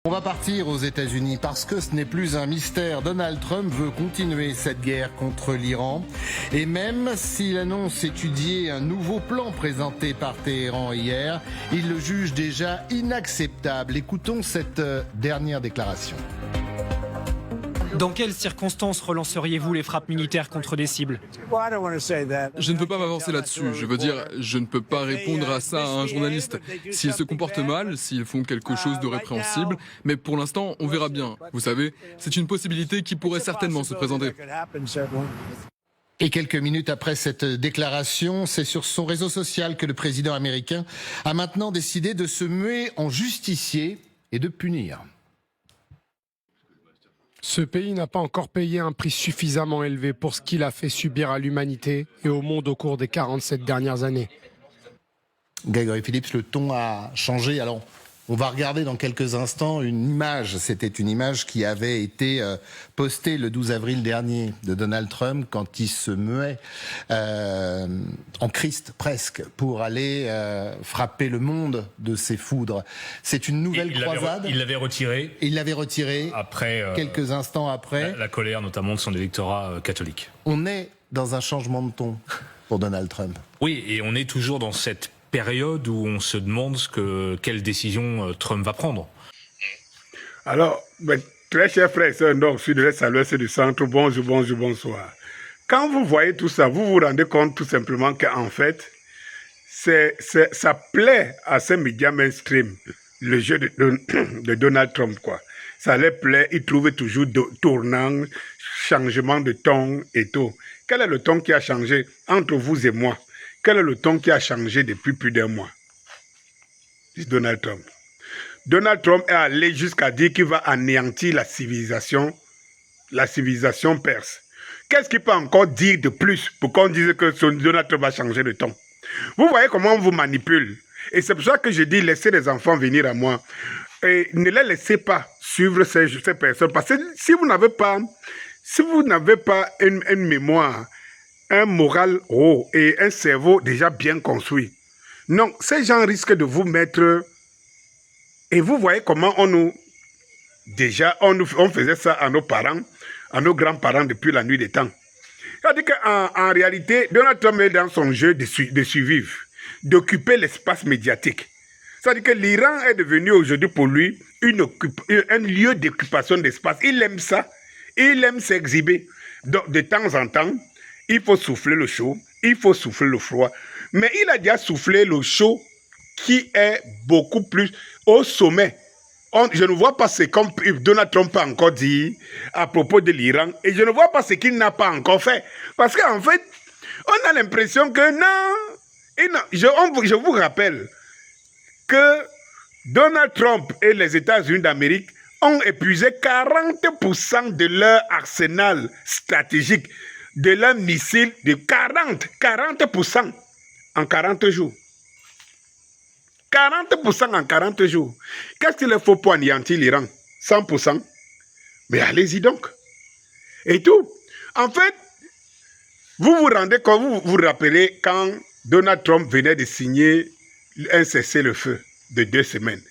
On va partir aux États-Unis parce que ce n'est plus un mystère. Donald Trump veut continuer cette guerre contre l'Iran. Et même s'il annonce étudier un nouveau plan présenté par Téhéran hier, il le juge déjà inacceptable. Écoutons cette dernière déclaration. Dans quelles circonstances relanceriez-vous les frappes militaires contre des cibles ? Je ne peux pas m'avancer là-dessus. Je veux dire, je ne peux pas répondre à ça à un journaliste. S'ils se comportent mal, s'ils font quelque chose de répréhensible, mais pour l'instant, on verra bien. Vous savez, c'est une possibilité qui pourrait certainement se présenter. Et quelques minutes après cette déclaration, c'est sur son réseau social que le président américain a maintenant décidé de se muer en justicier et de punir. Ce pays n'a pas encore payé un prix suffisamment élevé pour ce qu'il a fait subir à l'humanité et au monde au cours des 47 dernières années. Grégory Phillips, le ton a changé. Alors, on va regarder dans quelques instants une image. C'était une image qui avait été postée le 12 avril dernier de Donald Trump quand il se muait en Christ presque pour aller frapper le monde de ses foudres. C'est une nouvelle croisade. Il l'avait retiré. Il l'avait retiré après, quelques instants après. La colère notamment de son électorat catholique. On est dans un changement de ton pour Donald Trump. Oui, et on est toujours dans cette période où on se demande quelle décision Trump va prendre. Alors, très chers frères et sœurs, donc, je suis de l'Est à l'Ouest du centre, bonjour, bonsoir. Quand vous voyez tout ça, vous vous rendez compte tout simplement qu'en fait, ça plaît à ces médias mainstream, le jeu de Donald Trump, quoi. Ça leur plaît, ils trouvent toujours tournant, changement de ton et tout. Quel est le ton qui a changé entre vous et moi? Quel est le ton qui a changé depuis plus d'un mois? C'est Donald Trump. Donald Trump est allé jusqu'à dire qu'il va anéantir la civilisation perse. Qu'est-ce qu'il peut encore dire de plus pour qu'on dise que Donald Trump va changer de ton? Vous voyez comment on vous manipule. Et c'est pour ça que je dis laissez les enfants venir à moi. Et ne les laissez pas suivre ces personnes. Parce que si vous n'avez pas une mémoire, un moral haut et un cerveau déjà bien construit. Non, ces gens risquent de vous mettre... Et vous voyez comment on faisait ça à nos parents, à nos grands-parents depuis la nuit des temps. C'est-à-dire qu'en réalité, Donald Trump est dans son jeu de survivre, d'occuper l'espace médiatique. C'est-à-dire que l'Iran est devenu aujourd'hui pour lui un lieu d'occupation d'espace. Il aime ça, il aime s'exhiber. Donc, de temps en temps, il faut souffler le chaud, il faut souffler le froid. Mais il a déjà soufflé le chaud qui est beaucoup plus au sommet. Je ne vois pas ce que Donald Trump a encore dit à propos de l'Iran. Et je ne vois pas ce qu'il n'a pas encore fait. Parce qu'en fait, on a l'impression que non. Je vous rappelle que Donald Trump et les États-Unis d'Amérique ont épuisé 40% de leur arsenal stratégique, de leurs missiles de 40% en 40 jours. 40% en 40 jours. Qu'est-ce qu'il faut pour anéantir l'Iran? 100%. Mais allez-y donc. Et tout. En fait, vous vous rendez compte, vous vous rappelez quand Donald Trump venait de signer un cessez-le-feu de 2 semaines.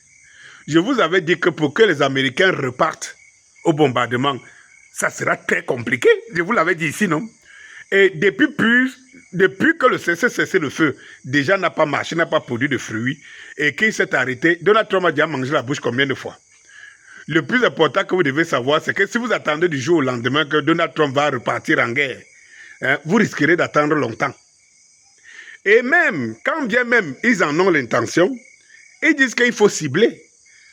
Je vous avais dit que pour que les Américains repartent au bombardement, ça sera très compliqué. Je vous l'avais dit ici, non? Et depuis que le cessez-le-feu déjà n'a pas marché, n'a pas produit de fruits, et qu'il s'est arrêté, Donald Trump a déjà mangé la bouche combien de fois? Le plus important que vous devez savoir, c'est que si vous attendez du jour au lendemain que Donald Trump va repartir en guerre, vous risquerez d'attendre longtemps. Et même, quand bien même ils en ont l'intention, ils disent qu'il faut cibler.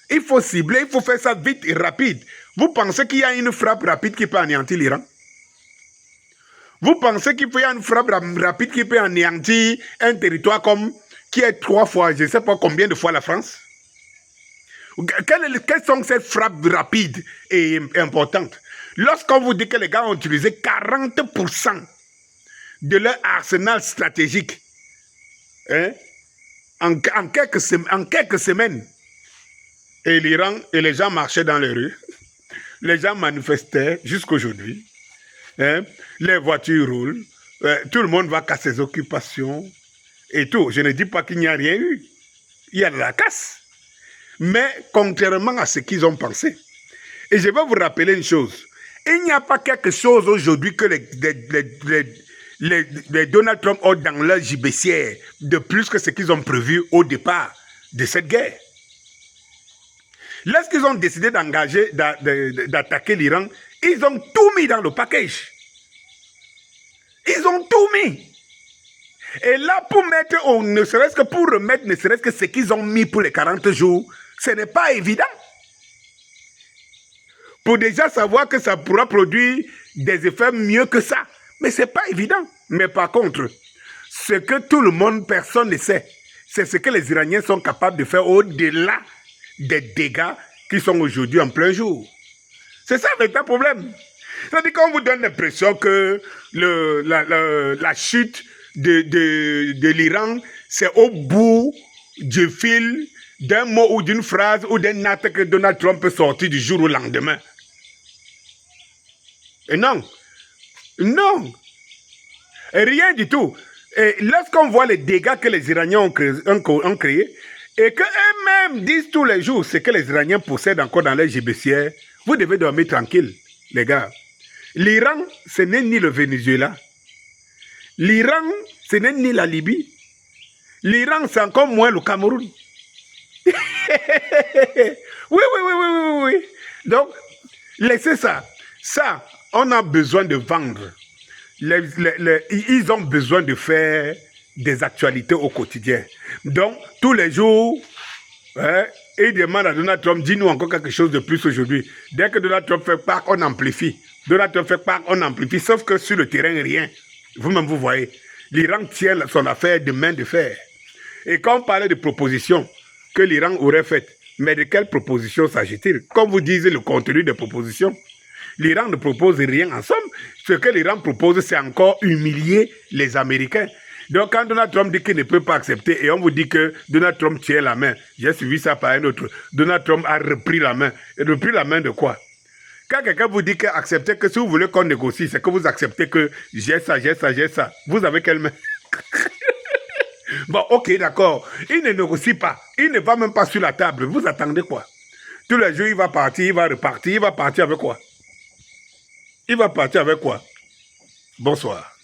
Il faut cibler, il faut faire ça vite et rapide. Vous pensez qu'il y a une frappe rapide qui peut anéantir l'Iran? Vous pensez qu'il y a une frappe rapide qui peut anéantir un territoire qui est 3 fois, je ne sais pas combien de fois la France? Quelles sont ces frappes rapides et importantes? Lorsqu'on vous dit que les gars ont utilisé 40% de leur arsenal stratégique en quelques semaines, et l'Iran et les gens marchaient dans les rues, les gens manifestaient jusqu'aujourd'hui, les voitures roulent, tout le monde va à ses occupations et tout. Je ne dis pas qu'il n'y a rien eu. Il y a de la casse. Mais contrairement à ce qu'ils ont pensé. Et je vais vous rappeler une chose. Il n'y a pas quelque chose aujourd'hui que les Donald Trump ont dans leur gibecière de plus que ce qu'ils ont prévu au départ de cette guerre. Lorsqu'ils ont décidé d'engager, d'attaquer l'Iran, ils ont tout mis dans le package. Ils ont tout mis. Et là, pour mettre, ne serait-ce que pour remettre, ne serait-ce que ce qu'ils ont mis pour les 40 jours, ce n'est pas évident. Pour déjà savoir que ça pourra produire des effets mieux que ça. Mais ce n'est pas évident. Mais par contre, ce que tout le monde, personne ne sait, c'est ce que les Iraniens sont capables de faire au-delà des dégâts qui sont aujourd'hui en plein jour. C'est ça le vrai problème. C'est-à-dire qu'on vous donne l'impression que la chute de l'Iran, c'est au bout du fil d'un mot ou d'une phrase ou d'un acte que Donald Trump peut sortir du jour au lendemain. Et non. Non. Et rien du tout. Et lorsqu'on voit les dégâts que les Iraniens ont créés, et qu'eux-mêmes disent tous les jours ce que les Iraniens possèdent encore dans leurs gibecières, vous devez dormir tranquille, les gars. L'Iran, ce n'est ni le Venezuela. L'Iran, ce n'est ni la Libye. L'Iran, c'est encore moins le Cameroun. Oui. Donc, laissez ça. Ça, on a besoin de vendre. Ils ont besoin de faire des actualités au quotidien. Donc, tous les jours, ils demandent à Donald Trump, dis-nous encore quelque chose de plus aujourd'hui. Dès que Donald Trump fait part, on amplifie. Donald Trump fait part, on amplifie. Sauf que sur le terrain, rien. Vous-même, vous voyez. L'Iran tient son affaire de main de fer. Et quand on parlait de propositions que l'Iran aurait faites, mais de quelles propositions s'agit-il? Comme vous disiez, le contenu des propositions. L'Iran ne propose rien en somme. Ce que l'Iran propose, c'est encore humilier les Américains. Donc, quand Donald Trump dit qu'il ne peut pas accepter, et on vous dit que Donald Trump tient la main, j'ai suivi ça par un autre. Donald Trump a repris la main. Et repris la main de quoi? Quand quelqu'un vous dit qu'acceptez que si vous voulez qu'on négocie, c'est que vous acceptez que j'ai ça. Vous avez quelle main? Bon, ok, d'accord. Il ne négocie pas. Il ne va même pas sur la table. Vous attendez quoi? Tous les jours, il va partir, il va repartir. Il va partir avec quoi? Il va partir avec quoi? Bonsoir.